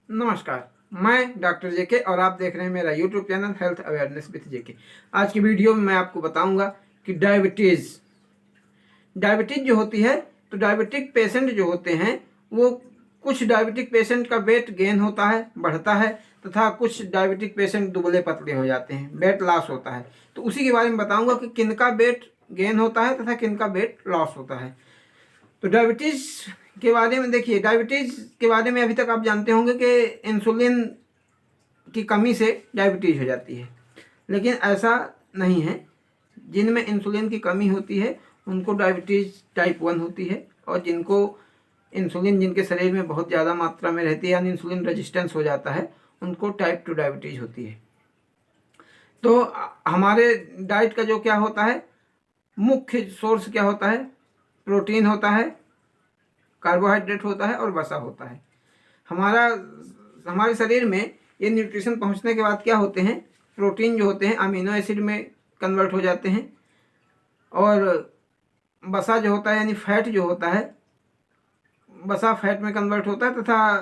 नमस्कार, मैं डॉक्टर जेके और आप देख रहे हैं मेरा YouTube channel health awareness with JK. आज की वीडियो में मैं आपको बताऊंगा कि डायबिटीज़ जो होती है, तो डायबिटिक पेशेंट जो होते हैं वो कुछ डायबिटिक पेशेंट का वेट गेन होता है, बढ़ता है, तथा कुछ डायबिटिक पेशेंट दुबले पतले हो जाते हैं, वेट लॉस होता है। तो उसी के बारे में बताऊंगा कि किनका वेट गेन होता है तथा किनका वेट लॉस होता है। तो डायबिटीज़ के बारे में देखिए, डायबिटीज़ के बारे में अभी तक आप जानते होंगे कि इंसुलिन की कमी से डायबिटीज़ हो जाती है, लेकिन ऐसा नहीं है। जिनमें इंसुलिन की कमी होती है उनको डायबिटीज़ टाइप 1 होती है, और जिनके शरीर में बहुत ज़्यादा मात्रा में रहती है यानी इंसुलिन रेजिस्टेंस हो जाता है, उनको टाइप 2 डायबिटीज़ होती है। तो हमारे डाइट का जो क्या होता है, मुख्य सोर्स क्या होता है, प्रोटीन होता है, कार्बोहाइड्रेट होता है और वसा होता है। हमारे शरीर में ये न्यूट्रिशन पहुंचने के बाद क्या होते हैं, प्रोटीन जो होते हैं अमीनो एसिड में कन्वर्ट हो जाते हैं, और वसा जो होता है यानी फैट जो होता है, वसा फैट में कन्वर्ट होता है, तथा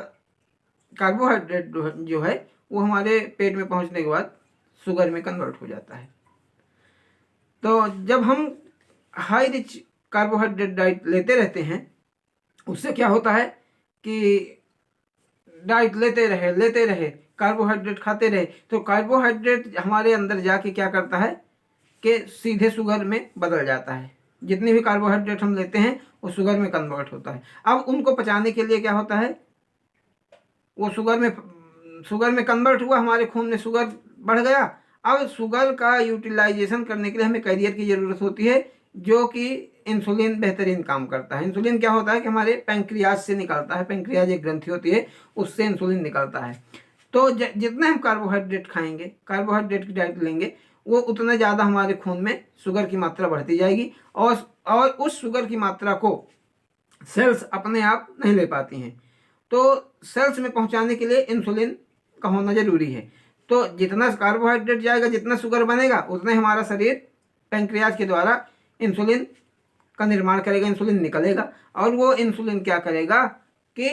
कार्बोहाइड्रेट जो है वो हमारे पेट में पहुंचने के बाद शुगर में कन्वर्ट हो जाता है। तो जब हम हाई रिच कार्बोहाइड्रेट डाइट लेते रहते हैं, उससे क्या होता है कि डाइट लेते रहे कार्बोहाइड्रेट खाते रहे, तो कार्बोहाइड्रेट हमारे अंदर जाके क्या करता है कि सीधे शुगर में बदल जाता है। जितनी भी कार्बोहाइड्रेट हम लेते हैं वो शुगर में कन्वर्ट होता है। अब उनको पचाने के लिए क्या होता है, वो शुगर में कन्वर्ट हुआ, हमारे खून में शुगर बढ़ गया। अब शुगर का यूटिलाइजेशन करने के लिए हमें कैरियर की ज़रूरत होती है, जो कि इंसुलिन बेहतरीन काम करता है। इंसुलिन क्या होता है कि हमारे पैंक्रियाज से निकलता है, पैंक्रियाज एक ग्रंथि होती है, उससे इंसुलिन निकलता है। तो जितना हम कार्बोहाइड्रेट खाएंगे, कार्बोहाइड्रेट की डाइट लेंगे, वो उतना ज़्यादा हमारे खून में शुगर की मात्रा बढ़ती जाएगी, और उस शुगर की मात्रा को सेल्स अपने आप नहीं ले पाती हैं। तो सेल्स में पहुंचाने के लिए इंसुलिन का होना जरूरी है। तो जितना कार्बोहाइड्रेट जाएगा, जितना शुगर बनेगा, उतना ही हमारा शरीर पैंक्रियाज के द्वारा इंसुलिन का निर्माण करेगा, इंसुलिन निकलेगा, और वो इंसुलिन क्या करेगा कि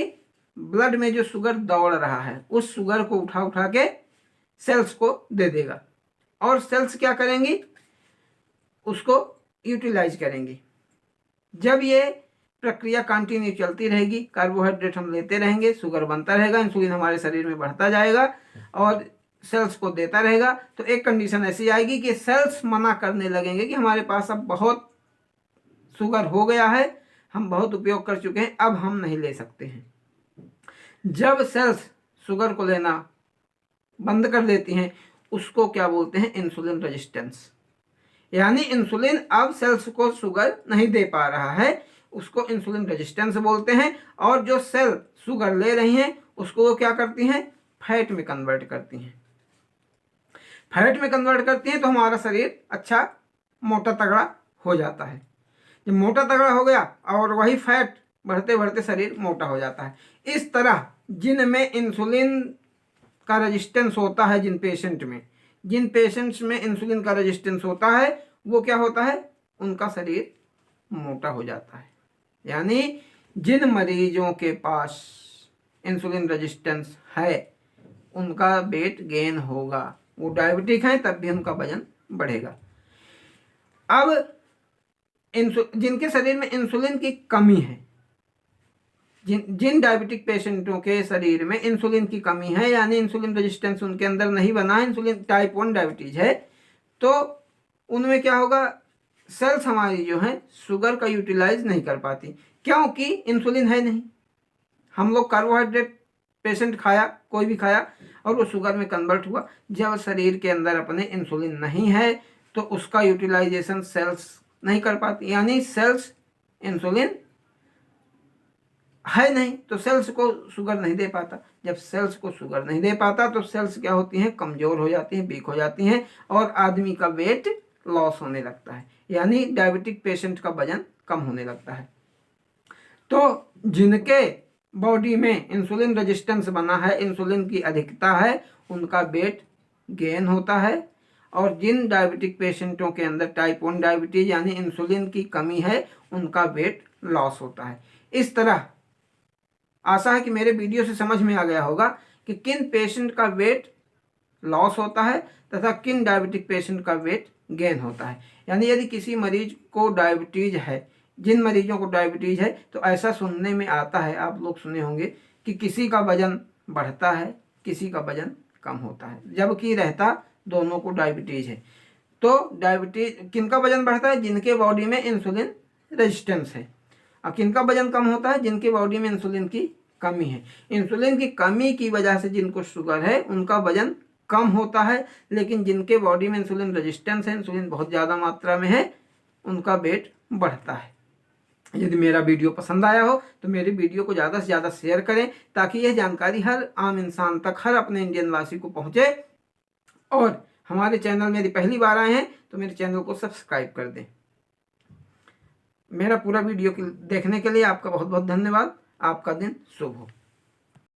ब्लड में जो शुगर दौड़ रहा है उस शुगर को उठा उठा के सेल्स को दे देगा, और सेल्स क्या करेंगी, उसको यूटिलाइज करेंगी। जब ये प्रक्रिया कंटिन्यू चलती रहेगी, कार्बोहाइड्रेट हम लेते रहेंगे, शुगर बनता रहेगा, इंसुलिन हमारे शरीर में बढ़ता जाएगा और सेल्स को देता रहेगा, तो एक कंडीशन ऐसी आएगी कि सेल्स मना करने लगेंगे कि हमारे पास अब बहुत शुगर हो गया है, हम बहुत उपयोग कर चुके हैं, अब हम नहीं ले सकते हैं। जब सेल्स शुगर को लेना बंद कर देती हैं, उसको क्या बोलते हैं, इंसुलिन रेजिस्टेंस। यानी इंसुलिन अब सेल्स को शुगर नहीं दे पा रहा है, उसको इंसुलिन रेजिस्टेंस बोलते हैं। और जो सेल शुगर ले रही हैं उसको वो क्या करती हैं, फैट में कन्वर्ट करती हैं। फैट में कन्वर्ट करती हैं तो हमारा शरीर अच्छा मोटा तगड़ा हो जाता है। जब मोटा तगड़ा हो गया और वही फैट बढ़ते बढ़ते शरीर मोटा हो जाता है। इस तरह जिनमें इंसुलिन का रेजिस्टेंस होता है, जिन पेशेंट्स में इंसुलिन का रेजिस्टेंस होता है, वो क्या होता है, उनका शरीर मोटा हो जाता है। यानी जिन मरीजों के पास इंसुलिन रेजिस्टेंस है उनका वेट गेन होगा। वो डायबिटिक हैं तब भी उनका वजन बढ़ेगा। अब जिनके शरीर में इंसुलिन की कमी है, जिन डायबिटिक पेशेंटों के शरीर में इंसुलिन की कमी है, यानी इंसुलिन रेजिस्टेंस उनके अंदर नहीं बना है, इंसुलिन टाइप 1 डायबिटीज है, तो उनमें क्या होगा, सेल्स हमारी जो है शुगर का यूटिलाइज नहीं कर पाती, क्योंकि इंसुलिन है नहीं। हम लोग कार्बोहाइड्रेट पेशेंट खाया, कोई भी खाया, और वो शुगर में कन्वर्ट हुआ। जब शरीर के अंदर अपने इंसुलिन नहीं है तो उसका यूटिलाइजेशन सेल्स नहीं कर पाती, यानी सेल्स इंसुलिन है नहीं तो सेल्स को शुगर नहीं दे पाता। जब सेल्स को शुगर नहीं दे पाता तो सेल्स क्या होती हैं, कमज़ोर हो जाती हैं, वीक हो जाती हैं, और आदमी का वेट लॉस होने लगता है, यानी डायबिटिक पेशेंट का वजन कम होने लगता है। तो जिनके बॉडी में इंसुलिन रेजिस्टेंस बना है, इंसुलिन की अधिकता है, उनका वेट गेन होता है, और जिन डायबिटिक पेशेंटों के अंदर टाइप 1 डायबिटीज यानी इंसुलिन की कमी है, उनका वेट लॉस होता है। इस तरह आशा है कि मेरे वीडियो से समझ में आ गया होगा कि किन पेशेंट का वेट लॉस होता है तथा किन डायबिटिक पेशेंट का वेट गेन होता है। यानी यदि किसी मरीज को डायबिटीज है, जिन मरीजों को डायबिटीज है, तो ऐसा सुनने में आता है, आप लोग सुने होंगे कि किसी का वजन बढ़ता है, किसी का वजन कम होता है, जबकि रहता दोनों को डायबिटीज है। तो डायबिटीज किनका वजन बढ़ता है? जिनके बॉडी में इंसुलिन रेजिस्टेंस है। और किनका वजन कम होता है? जिनके बॉडी में इंसुलिन की कमी है। इंसुलिन की कमी की वजह से जिनको शुगर है उनका वजन कम होता है, लेकिन जिनके बॉडी में इंसुलिन रेजिस्टेंस है, इंसुलिन बहुत ज़्यादा मात्रा में है, उनका वेट बढ़ता है। यदि मेरा वीडियो पसंद आया हो तो मेरी वीडियो को ज़्यादा से ज़्यादा शेयर करें, ताकि यह जानकारी हर आम इंसान तक, हर अपने इंडियन वासी को पहुँचे। और हमारे चैनल में यदि पहली बार आए हैं तो मेरे चैनल को सब्सक्राइब कर दें। मेरा पूरा वीडियो देखने के लिए आपका बहुत बहुत धन्यवाद। आपका दिन शुभ हो।